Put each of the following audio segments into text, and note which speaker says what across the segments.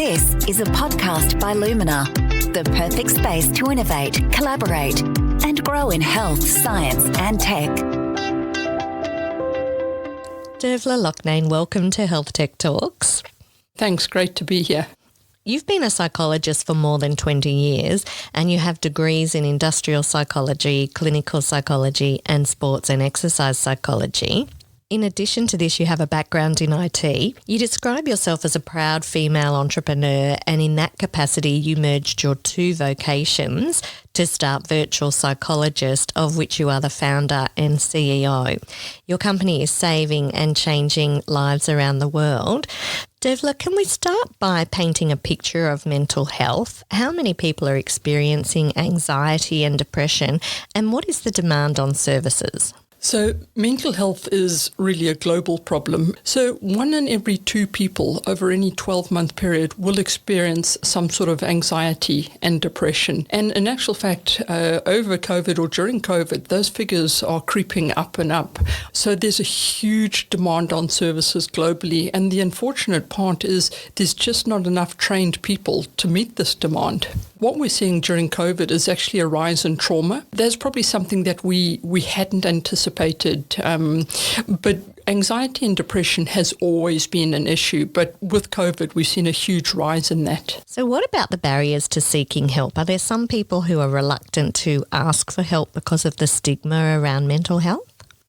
Speaker 1: This is a podcast by Lumina, the perfect space to innovate, collaborate, and grow in health, science, and tech.
Speaker 2: Dervla Loughnane, welcome to Health Tech Talks.
Speaker 3: Thanks, great to be here.
Speaker 2: You've been a psychologist for more than 20 years and you have degrees in industrial psychology, clinical psychology and sports and exercise psychology. In addition to this, you have a background in IT. You describe yourself as a proud female entrepreneur, and in that capacity you merged your two vocations to start Virtual Psychologist, of which you are the founder and CEO. Your company is saving and changing lives around the world. Dervla, can we start by painting a picture of mental health? How many people are experiencing anxiety and depression, and what is the demand on services?
Speaker 3: So mental health is really a global problem. So 1 in every 2 people over any 12-month period will experience some sort of anxiety and depression. And in actual fact, over COVID or during COVID, those figures are creeping up and up. So there's a huge demand on services globally. And the unfortunate part is there's just not enough trained people to meet this demand. What we're seeing during COVID is actually a rise in trauma. That's probably something that we hadn't anticipated. But anxiety and depression has always been an issue. But with COVID, we've seen a huge rise in that.
Speaker 2: So what about the barriers to seeking help? Are there some people who are reluctant to ask for help because of the stigma around mental health?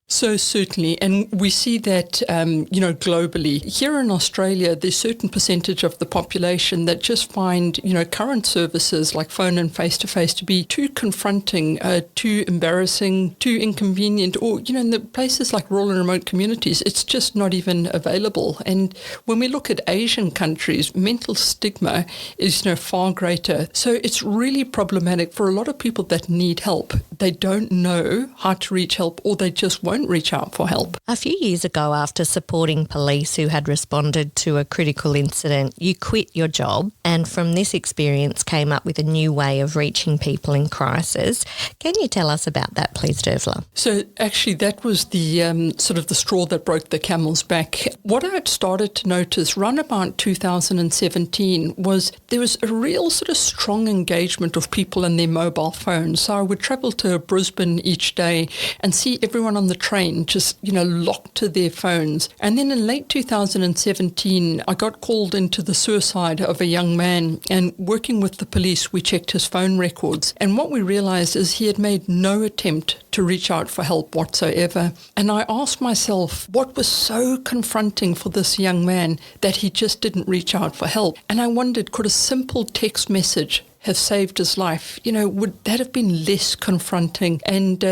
Speaker 3: So certainly, and we see that, globally. Here in Australia, there's a certain percentage of the population that just find, current services like phone and face-to-face to be too confronting, too embarrassing, too inconvenient, or, in the places like rural and remote communities, it's just not even available. And when we look at Asian countries, mental stigma is, far greater. So it's really problematic for a lot of people that need help. They don't know how to reach help, or they just won't reach out for help.
Speaker 2: A few years ago, after supporting police who had responded to a critical incident, you quit your job and from this experience came up with a new way of reaching people in crisis. Can you tell us about that, please, Dervla?
Speaker 3: So actually that was the sort of the straw that broke the camel's back. What I had started to notice around about 2017 was there was a real sort of strong engagement of people in their mobile phones. So I would travel to Brisbane each day and see everyone on the train just, locked to their phones. And then in late 2017, I got called into the suicide of a young man, and working with the police, we checked his phone records. And what we realized is he had made no attempt to reach out for help whatsoever. And I asked myself, what was so confronting for this young man that he just didn't reach out for help? And I wondered, could a simple text message have saved his life? Would that have been less confronting? And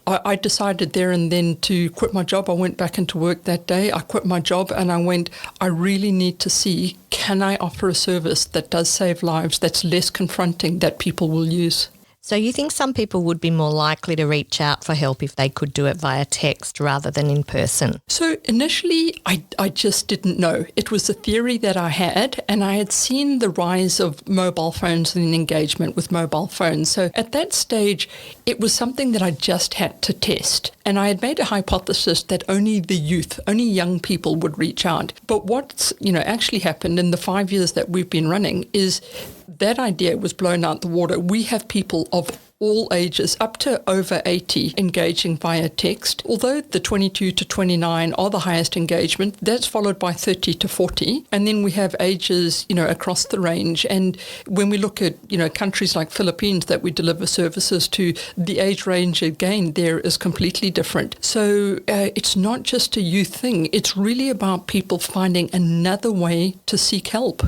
Speaker 3: I decided there and then to quit my job. I went back into work that day. I quit my job and I really need to see, can I offer a service that does save lives, that's less confronting, that people will use?
Speaker 2: So you think some people would be more likely to reach out for help if they could do it via text rather than in person?
Speaker 3: So initially, I just didn't know. It was a theory that I had, and I had seen the rise of mobile phones and engagement with mobile phones. So at that stage, it was something that I just had to test. And I had made a hypothesis that only the youth, only young people would reach out. But what's, actually happened in the 5 years that we've been running is that idea was blown out the water. We have people of all ages, up to over 80, engaging via text. Although the 22 to 29 are the highest engagement, that's followed by 30 to 40. And then we have ages, across the range. And when we look at, countries like Philippines that we deliver services to, the age range, again, there is completely different. So it's not just a youth thing. It's really about people finding another way to seek help.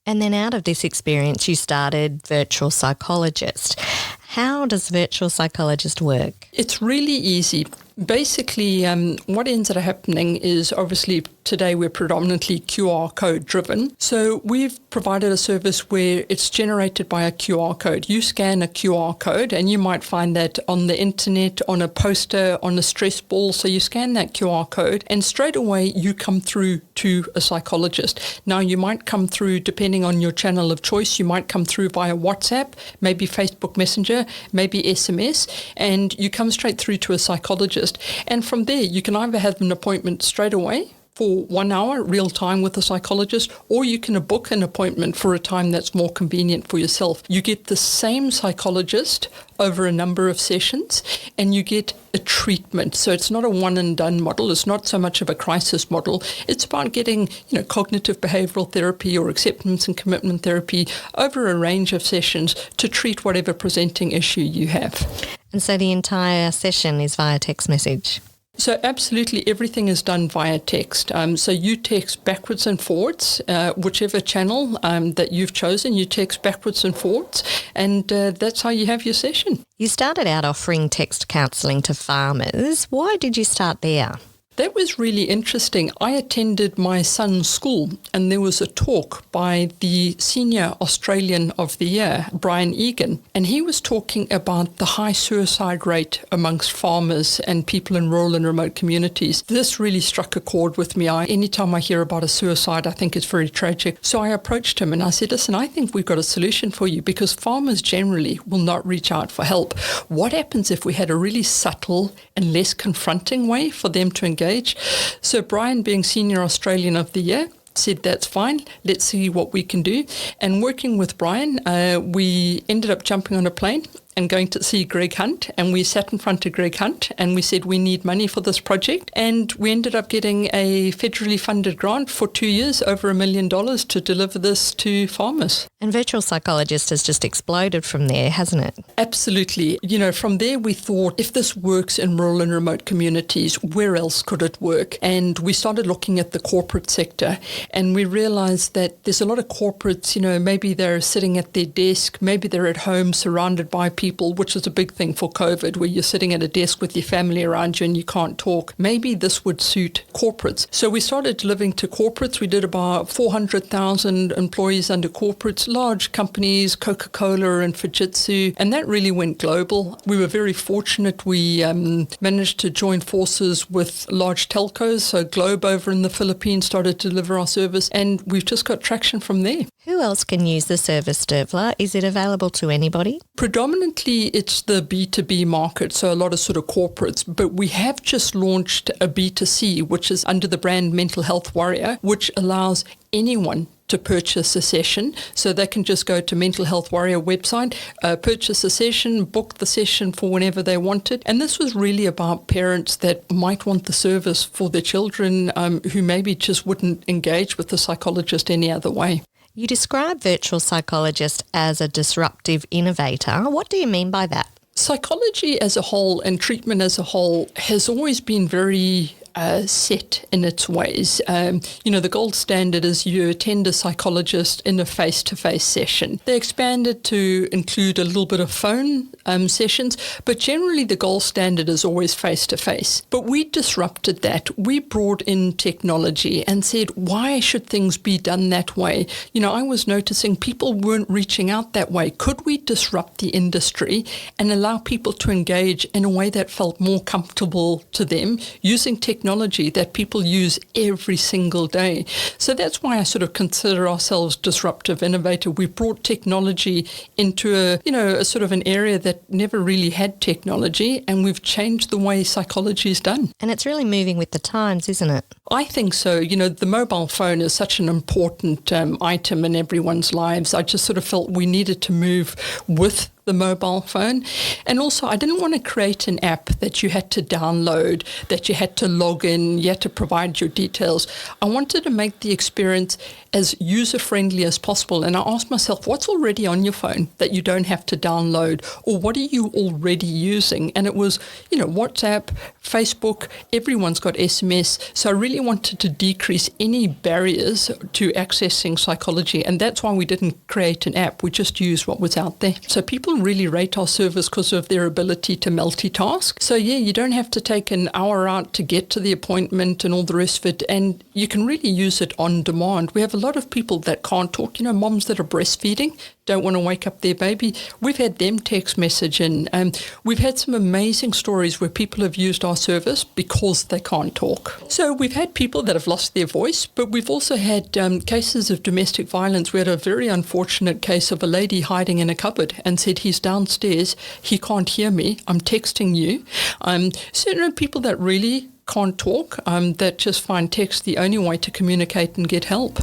Speaker 2: And then out of this experience, you started Virtual Psychologist. How does Virtual Psychologist work?
Speaker 3: It's really easy. Basically, what ends up happening is obviously today we're predominantly QR code driven. So we've provided a service where it's generated by a QR code. You scan a QR code and you might find that on the internet, on a poster, on a stress ball. So you scan that QR code and straight away you come through to a psychologist. Now you might come through, depending on your channel of choice, you might come through via WhatsApp, maybe Facebook Messenger, maybe SMS, and you come straight through to a psychologist. And from there, you can either have an appointment straight away for 1 hour, real time with a psychologist, or you can book an appointment for a time that's more convenient for yourself. You get the same psychologist over a number of sessions, and you get a treatment. So it's not a one and done model. It's not so much of a crisis model. It's about getting, cognitive behavioral therapy or acceptance and commitment therapy over a range of sessions to treat whatever presenting issue you have.
Speaker 2: And so the entire session is via text message?
Speaker 3: So absolutely everything is done via text. So you text backwards and forwards, whichever channel that you've chosen, you text backwards and forwards, and that's how you have your session.
Speaker 2: You started out offering text counselling to farmers. Why did you start there?
Speaker 3: That was really interesting. I attended my son's school, and there was a talk by the Senior Australian of the Year, Brian Egan, and he was talking about the high suicide rate amongst farmers and people in rural and remote communities. This really struck a chord with me. Anytime I hear about a suicide, I think it's very tragic. So I approached him and I said, listen, I think we've got a solution for you, because farmers generally will not reach out for help. What happens if we had a really subtle and less confronting way for them to engage? So Brian, being Senior Australian of the Year, said that's fine, let's see what we can do. And working with Brian, we ended up jumping on a plane and going to see Greg Hunt, and we sat in front of Greg Hunt and we said we need money for this project, and we ended up getting a federally funded grant for 2 years, over $1 million, to deliver this to farmers.
Speaker 2: And Virtual Psychologist has just exploded from there, hasn't it?
Speaker 3: Absolutely. From there we thought, if this works in rural and remote communities, where else could it work? And we started looking at the corporate sector, and we realized that there's a lot of corporates, maybe they're sitting at their desk, maybe they're at home surrounded by people, which is a big thing for COVID, where you're sitting at a desk with your family around you and you can't talk. Maybe this would suit corporates. So we started delivering to corporates. We did about 400,000 employees under corporates, large companies, Coca-Cola and Fujitsu, and that really went global. We were very fortunate. We managed to join forces with large telcos. So Globe over in the Philippines started to deliver our service, and we've just got traction from there.
Speaker 2: Who else can use the service, Dervla? Is it available to anybody?
Speaker 3: Predominantly, it's the B2B market, so a lot of sort of corporates, but we have just launched a B2C, which is under the brand Mental Health Warrior, which allows anyone to purchase a session. So they can just go to Mental Health Warrior website, purchase a session, book the session for whenever they want it. And this was really about parents that might want the service for their children who maybe just wouldn't engage with the psychologist any other way.
Speaker 2: You describe Virtual Psychologist as a disruptive innovator. What do you mean by that?
Speaker 3: Psychology as a whole and treatment as a whole has always been very set in its ways. The gold standard is you attend a psychologist in a face-to-face session. They expanded to include a little bit of phone sessions, but generally the gold standard is always face-to-face. But we disrupted that. We brought in technology and said, why should things be done that way? I was noticing people weren't reaching out that way. Could we disrupt the industry and allow people to engage in a way that felt more comfortable to them using technology that people use every single day? So that's why I sort of consider ourselves disruptive innovator. We brought technology into a sort of an area that never really had technology, and we've changed the way psychology is done.
Speaker 2: And it's really moving with the times, isn't it?
Speaker 3: I think so. The mobile phone is such an important item in everyone's lives. I just sort of felt we needed to move with the mobile phone. And also, I didn't want to create an app that you had to download, that you had to log in, you had to provide your details. I wanted to make the experience as user-friendly as possible. And I asked myself, what's already on your phone that you don't have to download? Or what are you already using? And it was, WhatsApp, Facebook, everyone's got SMS. So I really wanted to decrease any barriers to accessing psychology. And that's why we didn't create an app. We just used what was out there. So people really rate our service because of their ability to multitask. So you don't have to take an hour out to get to the appointment and all the rest of it. And you can really use it on demand. We have a lot of people that can't talk, moms that are breastfeeding, don't want to wake up their baby. We've had them text message in. We've had some amazing stories where people have used our service because they can't talk. So we've had people that have lost their voice, but we've also had cases of domestic violence. We had a very unfortunate case of a lady hiding in a cupboard and said, he's downstairs, he can't hear me, I'm texting you. So people that really can't talk, that just find text the only way to communicate and get help.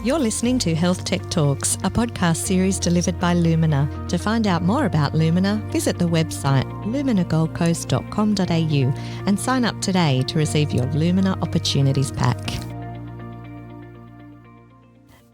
Speaker 2: You're listening to Health Tech Talks, a podcast series delivered by Lumina. To find out more about Lumina, visit the website luminagoldcoast.com.au and sign up today to receive your Lumina Opportunities Pack.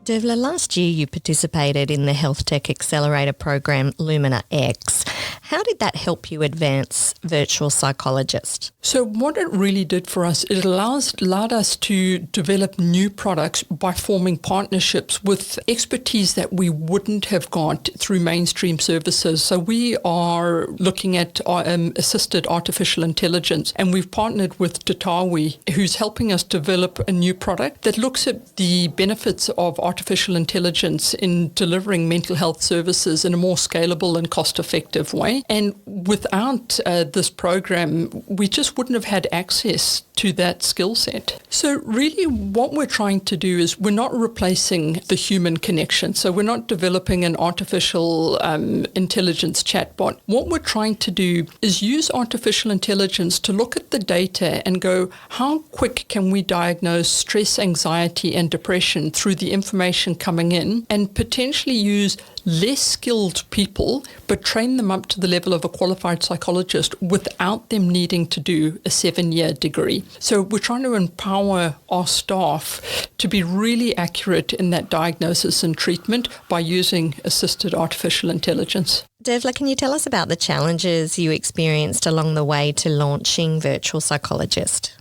Speaker 2: Dervla, last year you participated in the Health Tech Accelerator program Lumina X. How did that help you advance Virtual Psychologist?
Speaker 3: So what it really did for us, it allowed us to develop new products by forming partnerships with expertise that we wouldn't have got through mainstream services. So we are looking at assisted artificial intelligence, and we've partnered with Datawi, who's helping us develop a new product that looks at the benefits of artificial intelligence in delivering mental health services in a more scalable and cost-effective way. And without this program, we just wouldn't have had access to that skill set. So really what we're trying to do is we're not replacing the human connection. So we're not developing an artificial intelligence chatbot. What we're trying to do is use artificial intelligence to look at the data and go, how quick can we diagnose stress, anxiety, and depression through the information coming in, and potentially use less skilled people, but train them up to the level of a qualified psychologist without them needing to do a 7-year degree. So we're trying to empower our staff to be really accurate in that diagnosis and treatment by using assisted artificial intelligence.
Speaker 2: Dervla, can you tell us about the challenges you experienced along the way to launching Virtual Psychologist?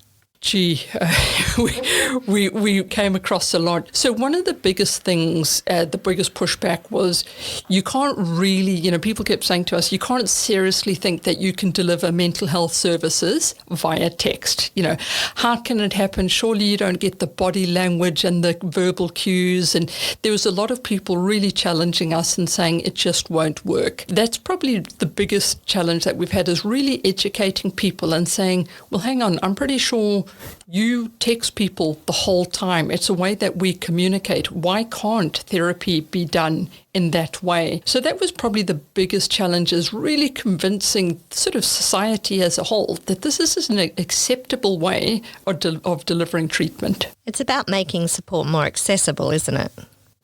Speaker 3: We came across a lot. So one of the biggest things, the biggest pushback was you can't really, people kept saying to us, you can't seriously think that you can deliver mental health services via text. How can it happen? Surely you don't get the body language and the verbal cues. And there was a lot of people really challenging us and saying it just won't work. That's probably the biggest challenge that we've had, is really educating people and saying, well, hang on, I'm pretty sure you text people the whole time. It's a way that we communicate. Why can't therapy be done in that way? So that was probably the biggest challenge, is really convincing sort of society as a whole that this is an acceptable way of delivering treatment.
Speaker 2: It's about making support more accessible, isn't it?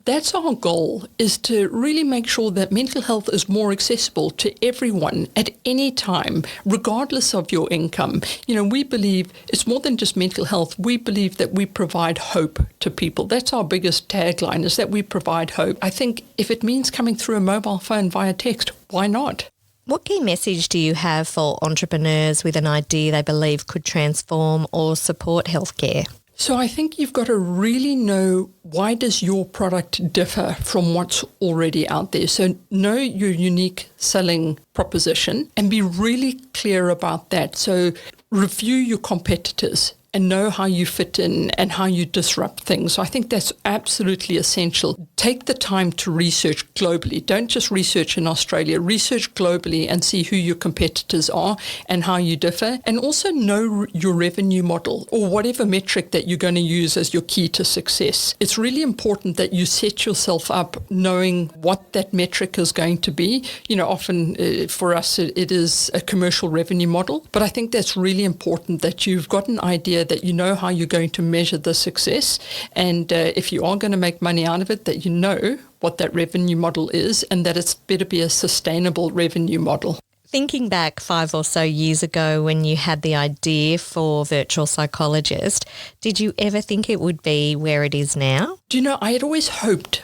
Speaker 3: That's our goal, is to really make sure that mental health is more accessible to everyone at any time, regardless of your income. We believe it's more than just mental health. We believe that we provide hope to people. That's our biggest tagline, is that we provide hope. I think if it means coming through a mobile phone via text, why not?
Speaker 2: What key message do you have for entrepreneurs with an idea they believe could transform or support healthcare?
Speaker 3: So I think you've got to really know, why does your product differ from what's already out there? So know your unique selling proposition and be really clear about that. So review your competitors and know how you fit in and how you disrupt things. So I think that's absolutely essential. Take the time to research globally. Don't just research in Australia. Research globally and see who your competitors are and how you differ. And also know your revenue model, or whatever metric that you're going to use as your key to success. It's really important that you set yourself up knowing what that metric is going to be. Often for us it is a commercial revenue model, but I think that's really important, that you've got an idea, that you know how you're going to measure the success, and if you are going to make money out of it, that you know what that revenue model is, and that it's better be a sustainable revenue model.
Speaker 2: Thinking back 5 or so years ago when you had the idea for Virtual Psychologist, did you ever think it would be where it is now?
Speaker 3: Do you know, I had hoped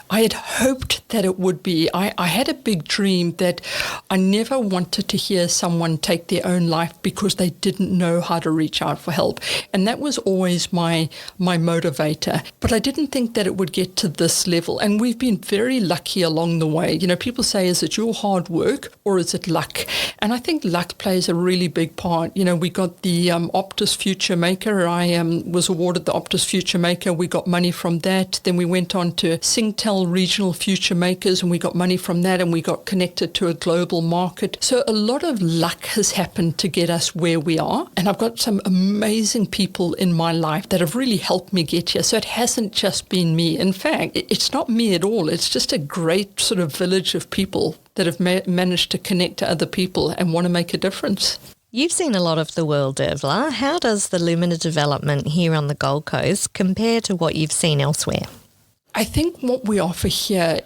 Speaker 3: that it would be. I had a big dream that I never wanted to hear someone take their own life because they didn't know how to reach out for help. And that was always my motivator. But I didn't think that it would get to this level. And we've been very lucky along the way. People say, is it your hard work or is it luck? And I think luck plays a really big part. We got the Optus Future Maker. I was awarded the Optus Future Maker. We got money from that. Then we went on to Singtel Regional Future Makers, and we got money from that, and we got connected to a global market. So a lot of luck has happened to get us where we are. And I've got some amazing people in my life that have really helped me get here. So it hasn't just been me. In fact, it's not me at all. It's just a great sort of village of people that have managed to connect to other people and want to make a difference.
Speaker 2: You've seen a lot of the world, Dervla. How does the Lumina development here on the Gold Coast compare to what you've seen elsewhere?
Speaker 3: I think what we offer here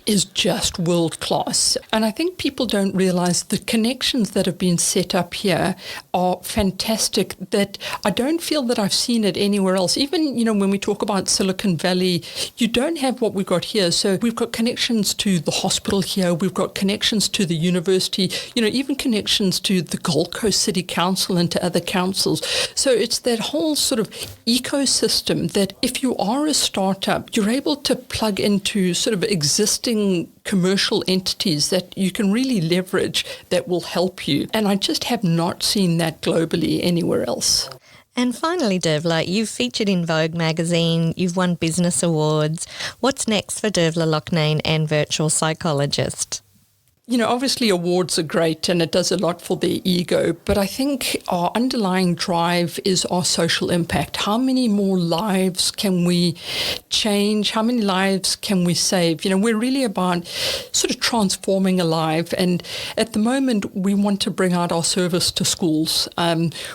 Speaker 3: is just world class. And I think people don't realize the connections that have been set up here are fantastic, that I don't feel that I've seen it anywhere else. Even, when we talk about Silicon Valley, you don't have what we've got here. So we've got connections to the hospital here. We've got connections to the university, even connections to the Gold Coast City Council and to other councils. So it's that whole sort of ecosystem that if you are a startup, you're able to plug into sort of existing commercial entities that you can really leverage that will help you. And I just have not seen that globally anywhere else.
Speaker 2: And finally, Dervla, you've featured in Vogue magazine, you've won business awards. What's next for Dervla Loughnane and Virtual Psychologist?
Speaker 3: Obviously awards are great and it does a lot for their ego, but I think our underlying drive is our social impact. How many more lives can we change? How many lives can we save? We're really about sort of transforming a life, and at the moment we want to bring out our service to schools.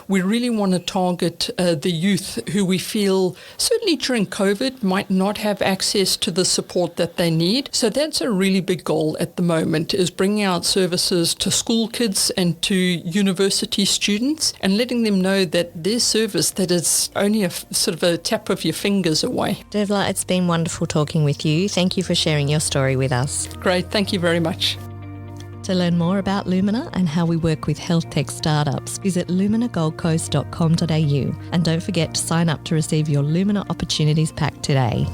Speaker 3: We really want to target the youth who we feel, certainly during COVID, might not have access to the support that they need. So that's a really big goal at the moment, is bringing out services to school kids and to university students and letting them know that there's service that is only a sort of a tap of your fingers away.
Speaker 2: Dervla, it's been wonderful talking with you. Thank you for sharing your story with us.
Speaker 3: Great, thank you very much.
Speaker 2: To learn more about Lumina and how we work with health tech startups, visit luminagoldcoast.com.au and don't forget to sign up to receive your Lumina Opportunities Pack today.